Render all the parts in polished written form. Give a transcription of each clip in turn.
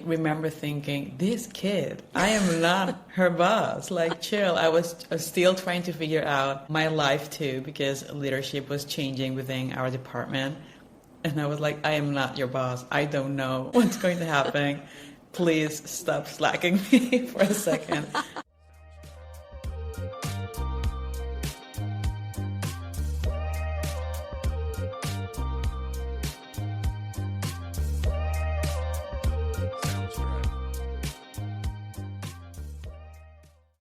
remember thinking, this kid, I am not her boss. Like, chill. I was still trying to figure out my life too, because leadership was changing within our department. And I was like, I am not your boss. I don't know what's going to happen. Please stop slacking me for a second.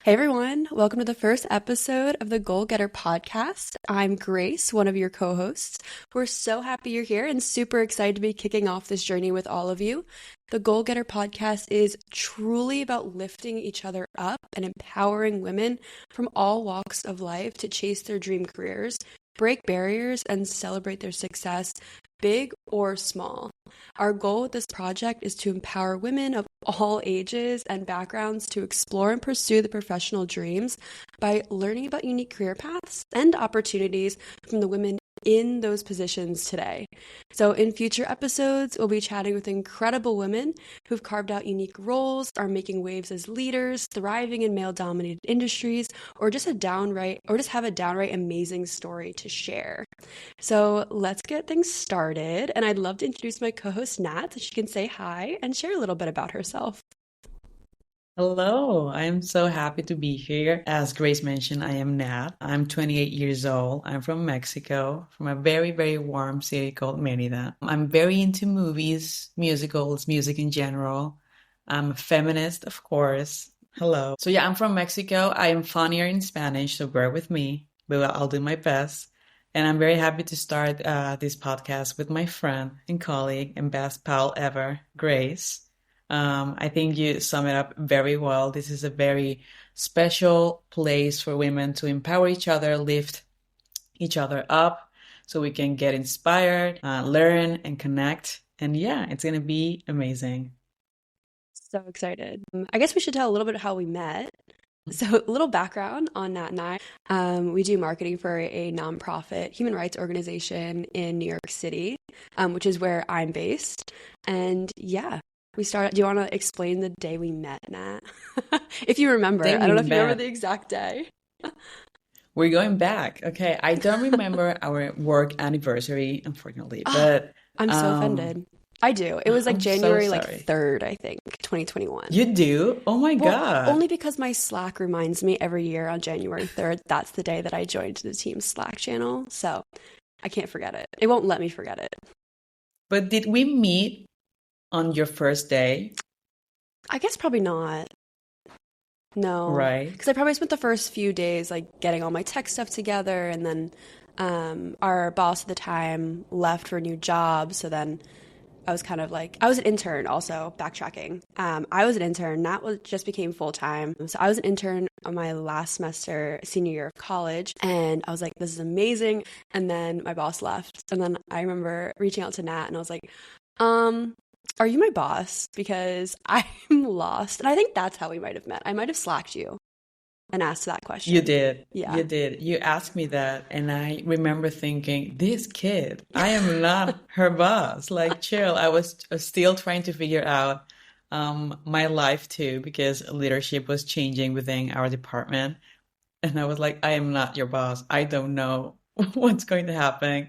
Hey everyone, welcome to the first episode of the GoalGetHer Podcast. I'm Grace, one of your co-hosts. We're so happy you're here and super excited to be kicking off this journey with all of you. The GoalGetHer Podcast is truly about lifting each other up and empowering women from all walks of life to chase their dream careers, break barriers, and celebrate their success, big or small. Our goal with this project is to empower women of all ages and backgrounds to explore and pursue the professional dreams by learning about unique career paths and opportunities from the women in those positions today. So in future episodes, we'll be chatting with incredible women who've carved out unique roles, are making waves as leaders, thriving in male-dominated industries, or just have a downright amazing story to share. So let's get things started. And I'd love to introduce my co-host Nat so she can say hi and share a little bit about herself. Hello, I'm so happy to be here. As Grace mentioned, I am Nat. I'm 28 years old. I'm from Mexico, from a very, very warm city called Mérida. I'm very into movies, musicals, music in general. I'm a feminist, of course. Hello. So yeah, I'm from Mexico. I am funnier in Spanish, so bear with me, but I'll do my best. And I'm very happy to start this podcast with my friend and colleague and best pal ever, Grace. I think you sum it up very well. This is a very special place for women to empower each other, lift each other up so we can get inspired, learn and connect. And yeah, it's going to be amazing. So excited. I guess we should tell a little bit of how we met. So a little background on Nat and I. We do marketing for a nonprofit human rights organization in New York City, which is where I'm based. And yeah. Do you want to explain the day we met, Nat? If you remember. I don't know if you remember the exact day. We're going back. Okay. I don't remember our work anniversary, unfortunately, but I'm so offended. I do. It was like January 3rd, I think, 2021. You do? Oh my God. Only because my Slack reminds me every year on January 3rd, that's the day that I joined the team's Slack channel. So I can't forget it. It won't let me forget it. But did we meet on your first day? I guess probably not. No. Right. Because I probably spent the first few days like getting all my tech stuff together, and then our boss at the time left for a new job. So then I was kind of like, I was an intern also, backtracking. I was an intern. Nat just became full-time. So I was an intern on my last semester, senior year of college. And I was like, this is amazing. And then my boss left. And then I remember reaching out to Nat and I was like, are you my boss? Because I'm lost. And I think that's how we might have met. I might have Slacked you and asked that question. You did. Yeah. You did. You asked me that. And I remember thinking, this kid, I am not her boss. Like, chill. I was still trying to figure out my life too, because leadership was changing within our department. And I was like, I am not your boss. I don't know what's going to happen.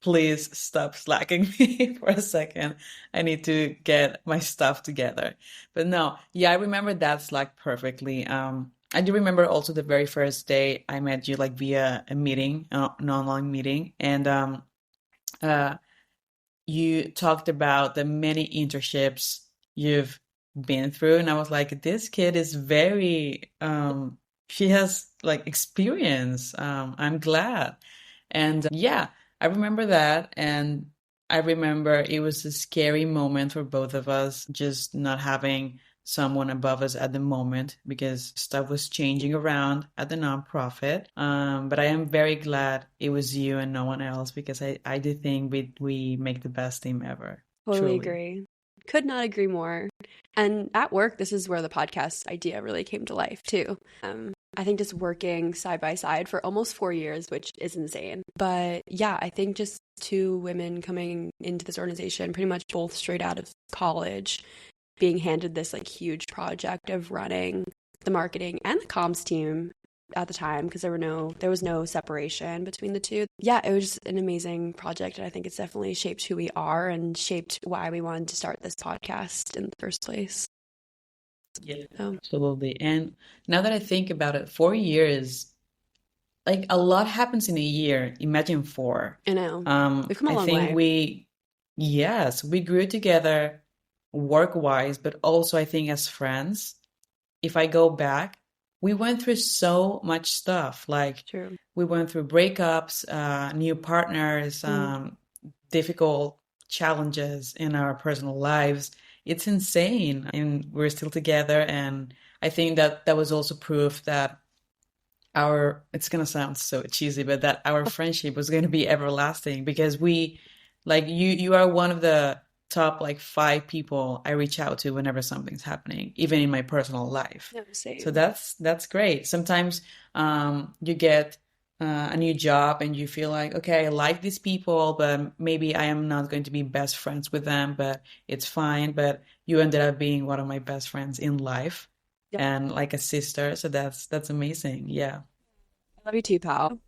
Please stop slacking me for a second. I need to get my stuff together. But no, yeah, I remember that Slack perfectly. I do remember also the very first day I met you, like via a meeting, an online meeting. And you talked about the many internships you've been through. And I was like, this kid is very, she has like experience. I'm glad. And yeah, I remember that, and I remember it was a scary moment for both of us, just not having someone above us at the moment because stuff was changing around at the nonprofit. But I am very glad it was you and no one else, because I do think we make the best team ever. Totally Truly. agree. Could not agree more. And at work, this is where the podcast idea really came to life too. I think just working side by side for almost 4 years, which is insane. But yeah, I think just two women coming into this organization, pretty much both straight out of college, being handed this like huge project of running the marketing and the comms team at the time, because there was no separation between the two. Yeah, it was just an amazing project, and I think it's definitely shaped who we are and shaped why we wanted to start this podcast in the first place. Yeah, So, absolutely. And now that I think about it, 4 years, like a lot happens in a year. Imagine four. I know we've come a I long think way. yes, we grew together work-wise, but also I think as friends. If I go back, we went through so much stuff. Like True. we went through breakups, new partners, difficult challenges in our personal lives. It's insane, and we're still together. And I think that that was also proof that our it's gonna sound so cheesy, but that our friendship was going to be everlasting because we like you are one of the top like five people I reach out to whenever something's happening, even in my personal life. No, So same. that's great. Sometimes you get a new job and you feel like, okay, I like these people, but maybe I am not going to be best friends with them, but it's fine. But you ended up being one of my best friends in life Yep. and like a sister. So that's amazing. Yeah. I love you too, pal.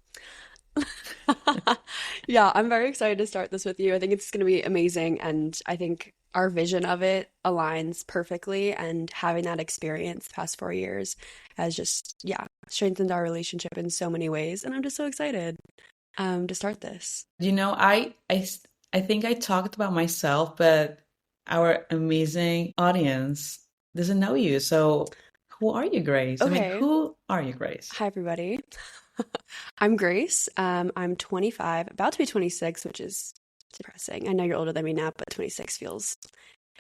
Yeah, I'm very excited to start this with you. I think it's going to be amazing, and I think our vision of it aligns perfectly. And having that experience the past 4 years has just, yeah, strengthened our relationship in so many ways. And I'm just so excited to start this. You know, I think I talked about myself, but our amazing audience doesn't know you. So who are you, Grace? I mean, Okay. who are you, Grace? Hi, everybody. I'm Grace. I'm 25, about to be 26, which is depressing. I know you're older than me now, but 26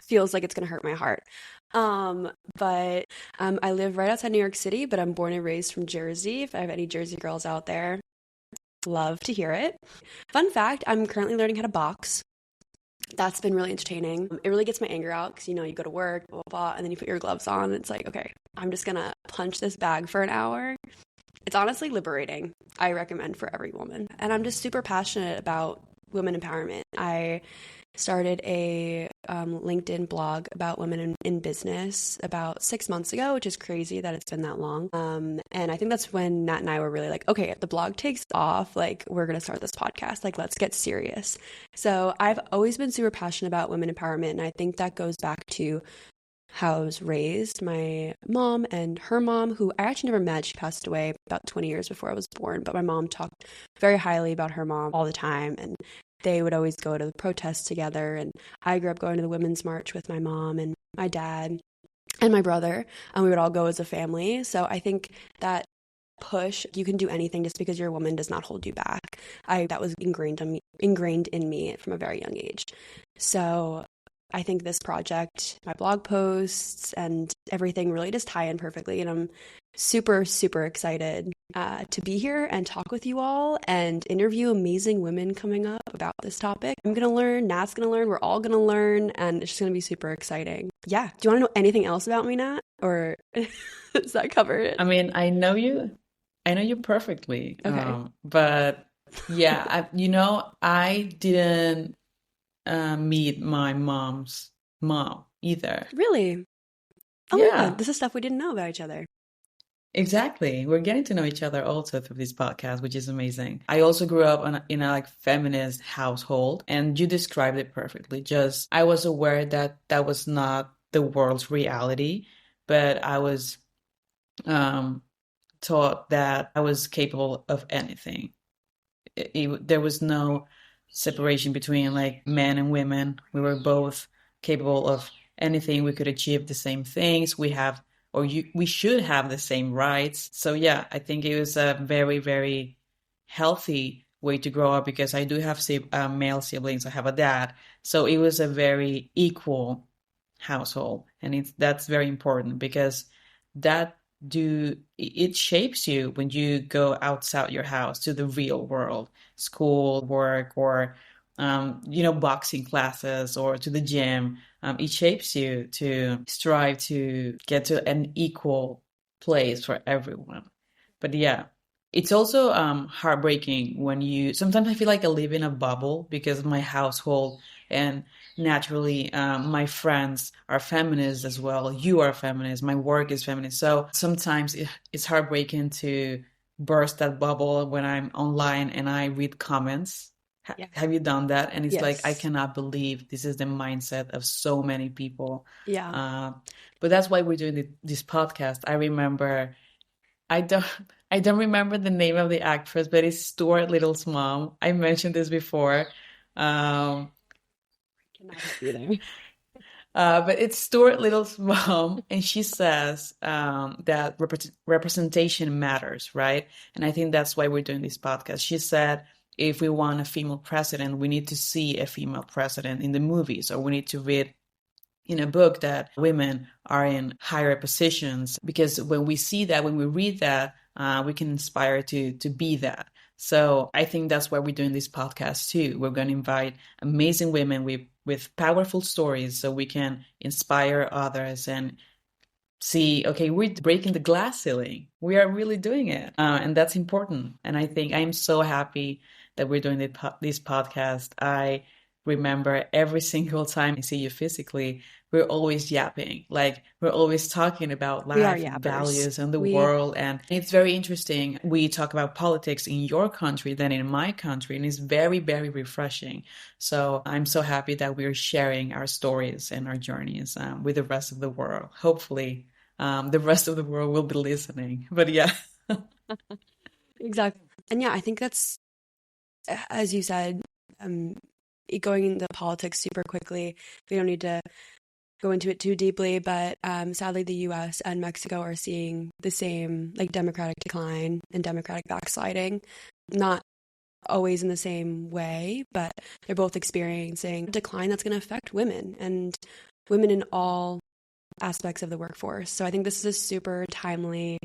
feels like it's gonna hurt my heart. But I live right outside New York City, but I'm born and raised from Jersey. If I have any Jersey girls out there, love to hear it. Fun fact, I'm currently learning how to box. That's been really entertaining. It really gets my anger out because you go to work, blah, blah, blah, and then you put your gloves on, and it's like, okay, I'm just gonna punch this bag for an hour. It's honestly liberating. I recommend for every woman. And I'm just super passionate about women empowerment. I started a LinkedIn blog about women in business about 6 months ago, which is crazy that it's been that long. And I think that's when Nat and I were really like, okay, if the blog takes off, like we're going to start this podcast, like let's get serious. So I've always been super passionate about women empowerment. And I think that goes back to how I was raised. My mom and her mom, who I actually never met, she passed away about 20 years before I was born, but my mom talked very highly about her mom all the time, and they would always go to the protests together. And I grew up going to the Women's March with my mom and my dad and my brother, and we would all go as a family. So I think that push, you can do anything just because you're a woman, does not hold you back. That was ingrained in me from a very young age. So I think this project, my blog posts and everything really just tie in perfectly. And I'm super, super excited to be here and talk with you all and interview amazing women coming up about this topic. I'm going to learn, Nat's going to learn, we're all going to learn, and it's just going to be super exciting. Yeah. Do you want to know anything else about me, Nat? Or does that cover it? I mean, I know you perfectly. Okay. But yeah, I didn't meet my mom's mom either. Really? Oh my God. Yeah, This is stuff we didn't know about each other. exactly. We're getting to know each other also through this podcast, which is amazing. I also grew up in a like feminist household, and you described it perfectly. Just I was aware that that was not the world's reality, but I was um, taught that I was capable of anything. There was no separation between like men and women. We were both capable of anything. We could achieve the same things. We should have the same rights. So yeah, I think it was a very, very healthy way to grow up because I do have male siblings. I have a dad. So it was a very equal household. And that's very important because that it shapes you when you go outside your house to the real world, school, work, or boxing classes or to the gym. It shapes you to strive to get to an equal place for everyone. But yeah, it's also heartbreaking when you sometimes I feel like I live in a bubble because of my household and naturally, my friends are feminists as well. You are a feminist. My work is feminist. So sometimes it's heartbreaking to burst that bubble when I'm online and I read comments. Yeah. Have you done that? And it's like, I Yes. cannot believe this is the mindset of so many people. Yeah. Uh, but that's why we're doing this podcast. I remember, I don't, I don't remember the name of the actress, but it's Stuart Little's mom. I mentioned this before. Um, Cannot help you there. but it's Stuart Little's mom, and she says that representation matters, right? And I think that's why we're doing this podcast. She said, if we want a female president, we need to see a female president in the movies, or we need to read in a book that women are in higher positions, because when we see that, when we read that, we can inspire to be that. So I think that's why we're doing this podcast too. We're going to invite amazing women with powerful stories so we can inspire others and see, okay, we're breaking the glass ceiling. We are really doing it. And that's important. And I think I'm so happy that we're doing this podcast. I remember every single time I see you physically, we're always yapping. Like, we're always talking about We are life and yappers. values and the world. And it's very interesting. We talk about politics in your country than in my country. And it's very, very refreshing. So I'm so happy that we're sharing our stories and our journeys with the rest of the world. Hopefully, the rest of the world will be listening. But yeah. Exactly. And yeah, I think that's, as you said, going into politics super quickly. We don't need to go into it too deeply, but sadly, the U.S. and Mexico are seeing the same like democratic decline and democratic backsliding. Not always in the same way, but they're both experiencing a decline that's going to affect women and women in all aspects of the workforce. So I think this is a super timely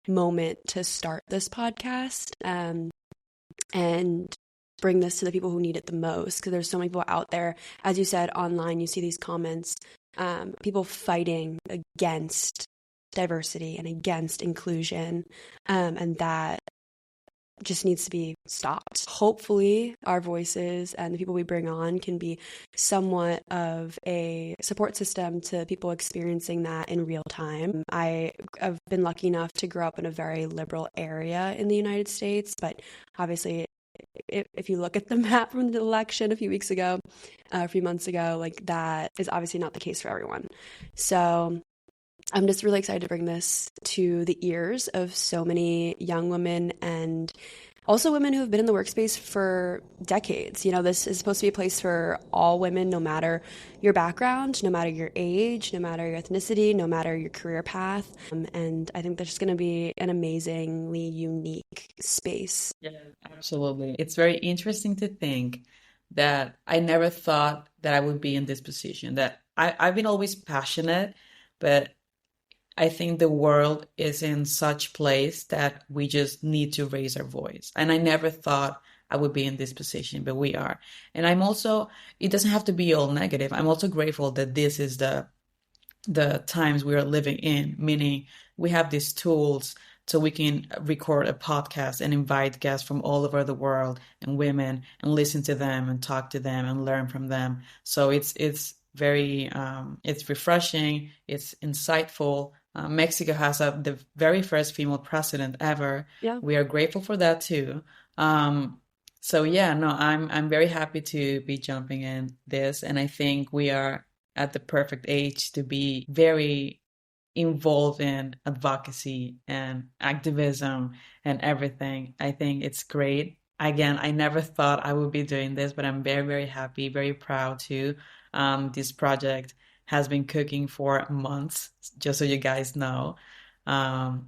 moment to start this podcast and bring this to the people who need it the most, because there's so many people out there. As you said, online, you see these comments, people fighting against diversity and against inclusion, and that just needs to be stopped. Hopefully, our voices and the people we bring on can be somewhat of a support system to people experiencing that in real time. I have been lucky enough to grow up in a very liberal area in the United States, but obviously, if you look at the map from the election a few weeks ago, a few months ago, like that is obviously not the case for everyone. So I'm just really excited to bring this to the ears of so many young women and also women who have been in the workspace for decades. You know, this is supposed to be a place for all women, no matter your background, no matter your age, no matter your ethnicity, no matter your career path. And I think there's going to be an amazingly unique space. Yeah, absolutely. It's very interesting to think that I never thought that I would be in this position, that I've been always passionate, but I think the world is in such place that we just need to raise our voice. And I never thought I would be in this position, but we are. And I'm also, it doesn't have to be all negative. I'm also grateful that this is the times we are living in, meaning we have these tools so we can record a podcast and invite guests from all over the world and women and listen to them and talk to them and learn from them. So it's very it's refreshing, it's insightful. Mexico has the very first female president ever. Yeah. We are grateful for that too. So yeah, no, I'm very happy to be jumping in this, and I think we are at the perfect age to be very involved in advocacy and activism and everything. I think it's great. Again, I never thought I would be doing this, but I'm very, very happy, very proud too. This project has been cooking for months, just so you guys know.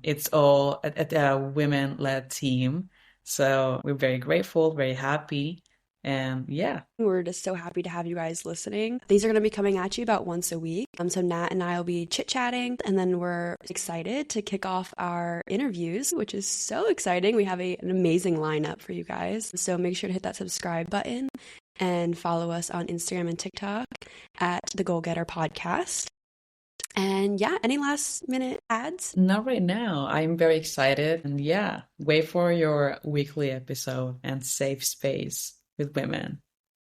It's all a women-led team. So we're very grateful, very happy. And yeah. We're just so happy to have you guys listening. These are going to be coming at you about once a week. So Nat and I will be chit-chatting, and then we're excited to kick off our interviews, which is so exciting. We have an amazing lineup for you guys. So make sure to hit that subscribe button and follow us on Instagram and TikTok at the GoalGetHer Podcast. And yeah, any last minute ads? Not right now. I'm very excited. And yeah, wait for your weekly episode and safe space with women.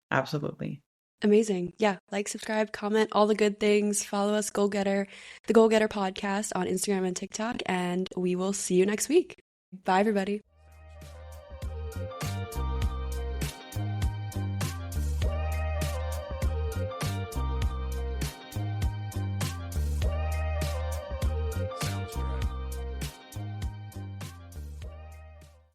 Absolutely. Amazing. Yeah. Like, subscribe, comment, all the good things. Follow us, the GoalGetHer Podcast on Instagram and TikTok, and we will see you next week. Bye, everybody.